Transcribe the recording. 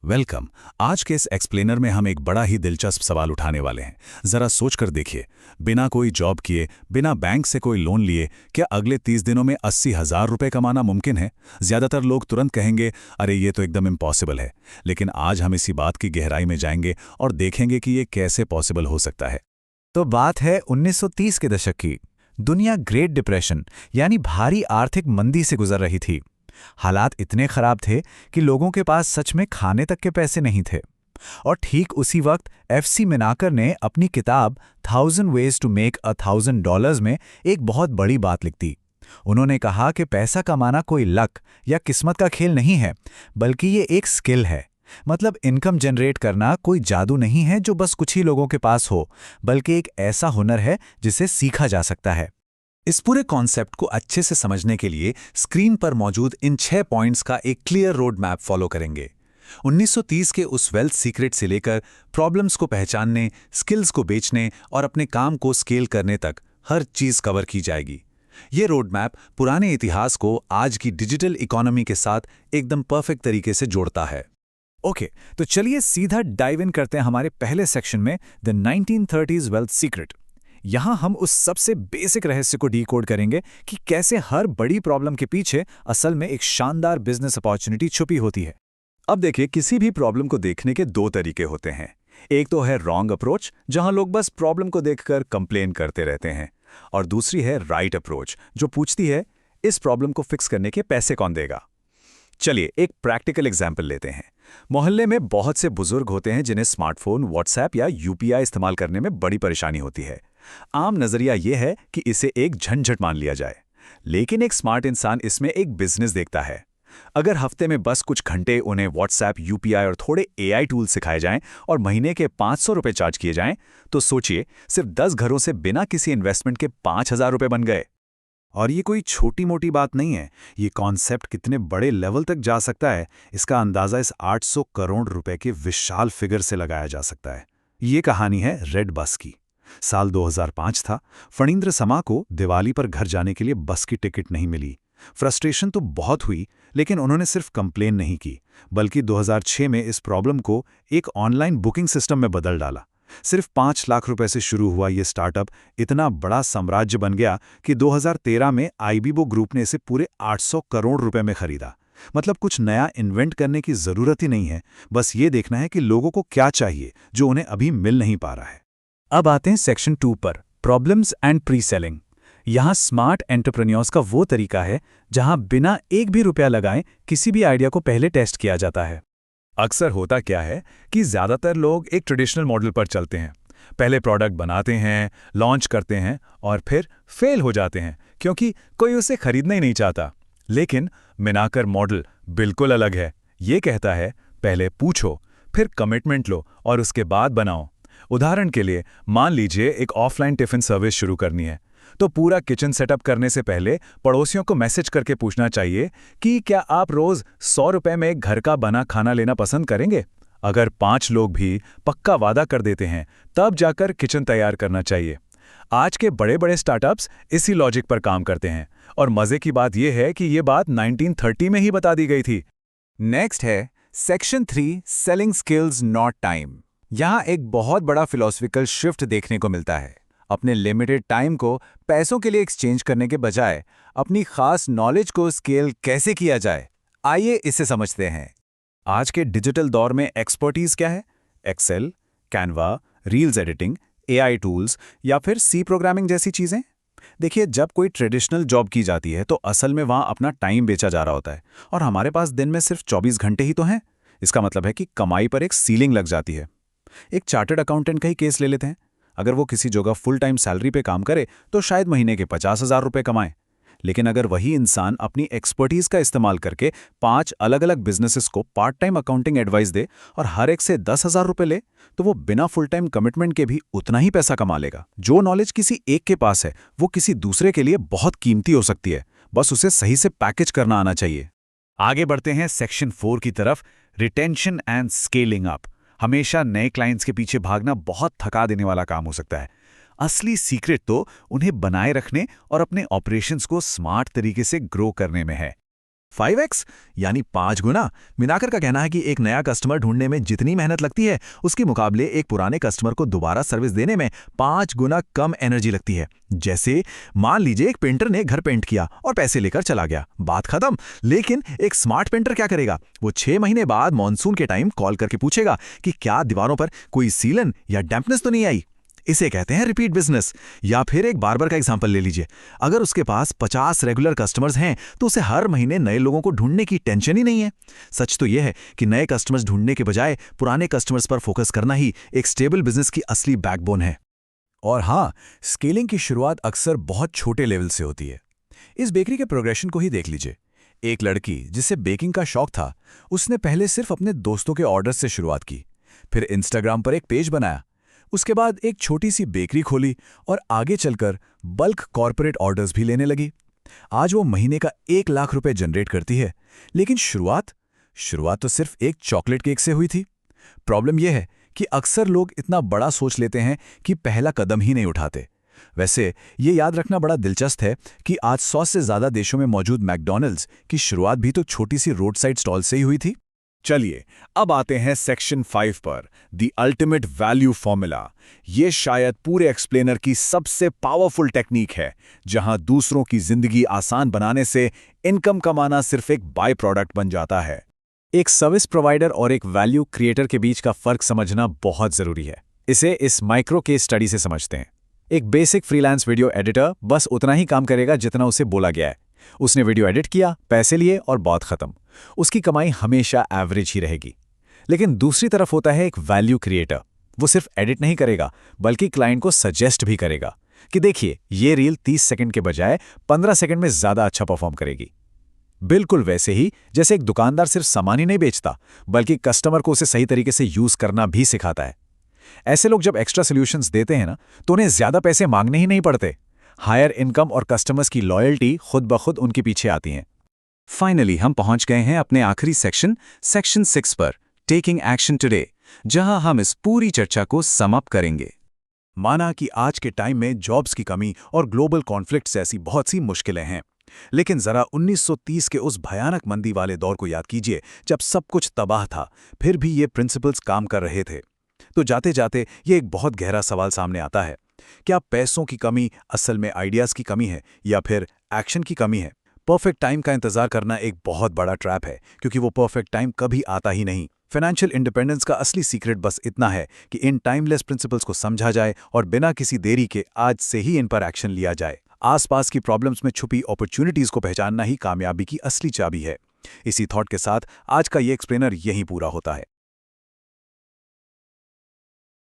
Welcome. आज के इस एक्सप्लेनर में हम एक बड़ा ही दिलचस्प सवाल उठाने वाले हैं। जरा सोच कर देखिए, बिना कोई जॉब किए, बिना बैंक से कोई लोन लिए, क्या अगले 30 दिनों में 80,000 रुपए कमाना मुमकिन है? ज्यादातर लोग तुरंत कहेंगे, अरे ये तो एकदम इम्पॉसिबल है। लेकिन आज हम इसी बात की गहराई में जाएंगे और देखेंगे कि ये कैसे पॉसिबल हो सकता है। तो बात है 1930 के दशक की। दुनिया ग्रेट डिप्रेशन यानी भारी आर्थिक मंदी से गुजर रही थी। हालात इतने खराब थे कि लोगों के पास सच में खाने तक के पैसे नहीं थे। और ठीक उसी वक्त एफसी मिनाकर ने अपनी किताब 1000 वेज टू मेक $1000 में एक बहुत बड़ी बात लिख दी। उन्होंने कहा कि पैसा कमाना कोई लक या किस्मत का खेल नहीं है, बल्कि ये एक स्किल है। मतलब इनकम जनरेट करना कोई जादू नहीं है जो बस कुछ ही लोगों के पास हो, बल्कि एक ऐसा हुनर है जिसे सीखा जा सकता है। इस पूरे कॉन्सेप्ट को अच्छे से समझने के लिए स्क्रीन पर मौजूद इन 6 पॉइंट्स का एक क्लियर रोड मैप फॉलो करेंगे। 1930 के उस वेल्थ सीक्रेट से लेकर प्रॉब्लम्स को पहचानने, स्किल्स को बेचने और अपने काम को स्केल करने तक हर चीज कवर की जाएगी। ये रोड मैप पुराने इतिहास को आज की डिजिटल इकोनॉमी के साथ एकदम परफेक्ट तरीके से जोड़ता है। ओके, तो चलिए सीधा डाइव इन करते हैं हमारे पहले सेक्शन में, द 1930s वेल्थ सीक्रेट। यहां हम उस सबसे बेसिक रहस्य को डीकोड करेंगे कि कैसे हर बड़ी प्रॉब्लम के पीछे असल में एक शानदार बिजनेस अपॉर्चुनिटी छुपी होती है। अब देखिए, किसी भी प्रॉब्लम को देखने के 2 तरीके होते हैं। एक तो है रॉन्ग अप्रोच, जहां लोग बस प्रॉब्लम को देखकर कंप्लेन करते रहते हैं, और दूसरी है राइट अप्रोच, जो पूछती है इस प्रॉब्लम को फिक्स करने के पैसे कौन देगा। चलिए एक प्रैक्टिकल एग्जाम्पल लेते हैं। मोहल्ले में बहुत से बुजुर्ग होते हैं जिन्हें स्मार्टफोन, व्हाट्सएप या यूपीआई इस्तेमाल करने में बड़ी परेशानी होती है। आम नजरिया यह है कि इसे एक झंझट मान लिया जाए, लेकिन एक स्मार्ट इंसान इसमें एक बिजनेस देखता है। अगर हफ्ते में बस कुछ घंटे उन्हें व्हाट्सएप, यूपीआई और थोड़े एआई टूल सिखाए जाएं और महीने के 500 रुपए चार्ज किए जाएं, तो सोचिए, सिर्फ 10 घरों से बिना किसी इन्वेस्टमेंट के 5,000 रुपए बन गए। और ये कोई छोटी मोटी बात नहीं है। ये कॉन्सेप्ट कितने बड़े लेवल तक जा सकता है, इसका अंदाजा इस 800 करोड़ रुपए के विशाल फिगर से लगाया जा सकता है। ये कहानी है रेड बस की। साल 2005 था। फणींद्र समा को दिवाली पर घर जाने के लिए बस की टिकट नहीं मिली। फ्रस्ट्रेशन तो बहुत हुई, लेकिन उन्होंने सिर्फ कंप्लेन नहीं की, बल्कि 2006 में इस प्रॉब्लम को एक ऑनलाइन बुकिंग सिस्टम में बदल डाला। सिर्फ 5 लाख रुपए से शुरू हुआ ये स्टार्टअप इतना बड़ा साम्राज्य बन गया कि 2013 में आईबीबो ग्रुप ने इसे पूरे 800 करोड़ रुपए में खरीदा। मतलब कुछ नया इन्वेंट करने की जरूरत ही नहीं है, बस ये देखना है कि लोगों को क्या चाहिए जो उन्हें अभी मिल नहीं पा रहा है। अब आते हैं सेक्शन 2 पर, प्रॉब्लम्स एंड प्री सेलिंग। यहां स्मार्ट एंटरप्रेन्योर्स का वो तरीका है जहां बिना एक भी रुपया लगाए किसी भी आइडिया को पहले टेस्ट किया जाता है। अक्सर होता क्या है कि ज़्यादातर लोग एक ट्रेडिशनल मॉडल पर चलते हैं। पहले प्रोडक्ट बनाते हैं, लॉन्च करते हैं और फिर फेल हो जाते हैं क्योंकि कोई उसे खरीदना ही नहीं चाहता। लेकिन मिनाकर मॉडल बिल्कुल अलग है। ये कहता है, पहले पूछो, फिर कमिटमेंट लो और उसके बाद बनाओ। उदाहरण के लिए, मान लीजिए एक ऑफलाइन टिफिन सर्विस शुरू करनी है, तो पूरा किचन सेटअप करने से पहले पड़ोसियों को मैसेज करके पूछना चाहिए कि क्या आप रोज 100 रुपए में घर का बना खाना लेना पसंद करेंगे। अगर 5 लोग भी पक्का वादा कर देते हैं, तब जाकर किचन तैयार करना चाहिए। आज के बड़े बड़े स्टार्टअप्स इसी लॉजिक पर काम करते हैं, और मजे की बात यह है कि ये बात 1930 में ही बता दी गई थी। नेक्स्ट है section 3, selling skills not time. यहां एक बहुत बड़ा फिलॉसफिकल शिफ्ट देखने को मिलता है। अपने लिमिटेड टाइम को पैसों के लिए एक्सचेंज करने के बजाय अपनी खास नॉलेज को स्केल कैसे किया जाए, आइए इसे समझते हैं। आज के डिजिटल दौर में एक्सपर्टीज क्या है? Excel, Canva, reels editing, AI tools या फिर सी प्रोग्रामिंग जैसी चीजें। देखिए, जब कोई ट्रेडिशनल जॉब की जाती है तो असल में वहां अपना टाइम बेचा जा रहा होता है, और हमारे पास दिन में सिर्फ 24 घंटे ही तो हैं। इसका मतलब है कि कमाई पर एक सीलिंग लग जाती है। एक चार्टर्ड अकाउंटेंट का ही केस ले लेते हैं। अगर वो किसी जगह फुल टाइम सैलरी पे काम करे तो शायद महीने के 50,000 रुपए कमाए। लेकिन अगर वही इंसान अपनी एक्सपर्टीज का इस्तेमाल करके 5 अलग अलग बिजनेसेस को पार्ट टाइम अकाउंटिंग एडवाइस दे और हर एक से 10,000 रुपए ले, तो वो बिना फुल टाइम कमिटमेंट के भी उतना ही पैसा कमा लेगा। जो नॉलेज किसी एक के पास है, वो किसी दूसरे के लिए बहुत कीमती हो सकती है। बस उसे सही से पैकेज करना आना चाहिए। आगे बढ़ते हैं सेक्शन 4 की तरफ, रिटेंशन एंड स्केलिंग अप। हमेशा नए क्लाइंट्स के पीछे भागना बहुत थका देने वाला काम हो सकता है। असली सीक्रेट तो उन्हें बनाए रखने और अपने ऑपरेशंस को स्मार्ट तरीके से ग्रो करने में है। 5x यानी 5 गुना। मिनाकर का कहना है कि एक नया कस्टमर ढूंढने में जितनी मेहनत लगती है उसके मुकाबले एक पुराने कस्टमर को दोबारा सर्विस देने में 5 गुना कम एनर्जी लगती है। जैसे मान लीजिए एक पेंटर ने घर पेंट किया और पैसे लेकर चला गया, बात खत्म। लेकिन एक स्मार्ट पेंटर क्या करेगा? वो 6 महीने बाद मॉनसून के टाइम कॉल करके पूछेगा कि क्या दीवारों पर कोई सीलन या डैम्पनेस तो नहीं आई। इसे कहते हैं रिपीट बिजनेस। या फिर एक बार्बर का एग्जांपल ले लीजिए। अगर उसके पास 50 रेगुलर कस्टमर्स हैं तो उसे हर महीने नए लोगों को ढूंढने की टेंशन ही नहीं है। सच तो यह है कि नए कस्टमर्स ढूंढने के बजाय पुराने कस्टमर्स पर फोकस करना ही एक स्टेबल बिजनेस की असली बैकबोन है। और हाँ, स्केलिंग की शुरुआत अक्सर बहुत छोटे लेवल से होती है। इस बेकरी के प्रोग्रेशन को ही देख लीजिए। एक लड़की जिसे बेकिंग का शौक था, उसने पहले सिर्फ अपने दोस्तों के ऑर्डर से शुरुआत की, फिर इंस्टाग्राम पर एक पेज बनाया, उसके बाद एक छोटी सी बेकरी खोली और आगे चलकर बल्क कॉर्पोरेट ऑर्डर्स भी लेने लगी। आज वो महीने का 1 लाख रुपए जनरेट करती है। लेकिन शुरुआत तो सिर्फ एक चॉकलेट केक से हुई थी। प्रॉब्लम यह है कि अक्सर लोग इतना बड़ा सोच लेते हैं कि पहला कदम ही नहीं उठाते। वैसे ये याद रखना बड़ा दिलचस्प है कि आज 100 से ज़्यादा देशों में मौजूद मैकडॉनल्ड्स की शुरुआत भी तो छोटी सी रोड साइड स्टॉल से ही हुई थी। चलिए अब आते हैं सेक्शन 5 पर, द अल्टीमेट वैल्यू फॉर्मूला। ये शायद पूरे एक्सप्लेनर की सबसे पावरफुल टेक्निक है, जहां दूसरों की जिंदगी आसान बनाने से इनकम कमाना सिर्फ एक बाय प्रोडक्ट बन जाता है। एक सर्विस प्रोवाइडर और एक वैल्यू क्रिएटर के बीच का फर्क समझना बहुत जरूरी है। इसे इस माइक्रो केस स्टडी से समझते हैं। एक बेसिक फ्रीलांस वीडियो एडिटर बस उतना ही काम करेगा जितना उसे बोला गया है। उसने वीडियो एडिट किया, पैसे लिए और बात खत्म। उसकी कमाई हमेशा एवरेज ही रहेगी। लेकिन दूसरी तरफ होता है एक वैल्यू क्रिएटर। वो सिर्फ एडिट नहीं करेगा बल्कि क्लाइंट को सजेस्ट भी करेगा कि देखिए ये रील 30 सेकंड के बजाय 15 सेकंड में ज्यादा अच्छा परफॉर्म करेगी। बिल्कुल वैसे ही जैसे एक दुकानदार सिर्फ सामान ही नहीं बेचता बल्कि कस्टमर को उसे सही तरीके से यूज करना भी सिखाता है। ऐसे लोग जब एक्स्ट्रा सॉल्यूशंस देते हैं ना, तो उन्हें ज्यादा पैसे मांगने ही नहीं पड़ते। हायर इनकम और कस्टमर्स की लॉयल्टी खुद ब खुद उनके पीछे आती हैं। फाइनली हम पहुंच गए हैं अपने आखिरी सेक्शन 6 पर, टेकिंग एक्शन टुडे, जहां हम इस पूरी चर्चा को सम अप करेंगे। माना कि आज के टाइम में जॉब्स की कमी और ग्लोबल कॉन्फ्लिक्ट्स ऐसी बहुत सी मुश्किलें हैं, लेकिन जरा 1930 के उस भयानक मंदी वाले दौर को याद कीजिए जब सब कुछ तबाह था, फिर भी ये प्रिंसिपल्स काम कर रहे थे। तो जाते जाते ये एक बहुत गहरा सवाल सामने आता है, क्या पैसों की कमी असल में आइडियाज़ की कमी है या फिर एक्शन की कमी है? परफेक्ट टाइम का इंतजार करना एक बहुत बड़ा ट्रैप है, क्योंकि वो परफेक्ट टाइम कभी आता ही नहीं। फाइनेंशियल इंडिपेंडेंस का असली सीक्रेट बस इतना है कि इन टाइमलेस प्रिंसिपल्स को समझा जाए और बिना किसी देरी के आज से ही इन पर एक्शन लिया जाए। आसपास की प्रॉब्लम्स में छुपी अपॉर्चुनिटीज को पहचानना ही कामयाबी की असली चाबी है। इसी थॉट के साथ आज का ये एक्सप्लेनर यहीं पूरा होता है।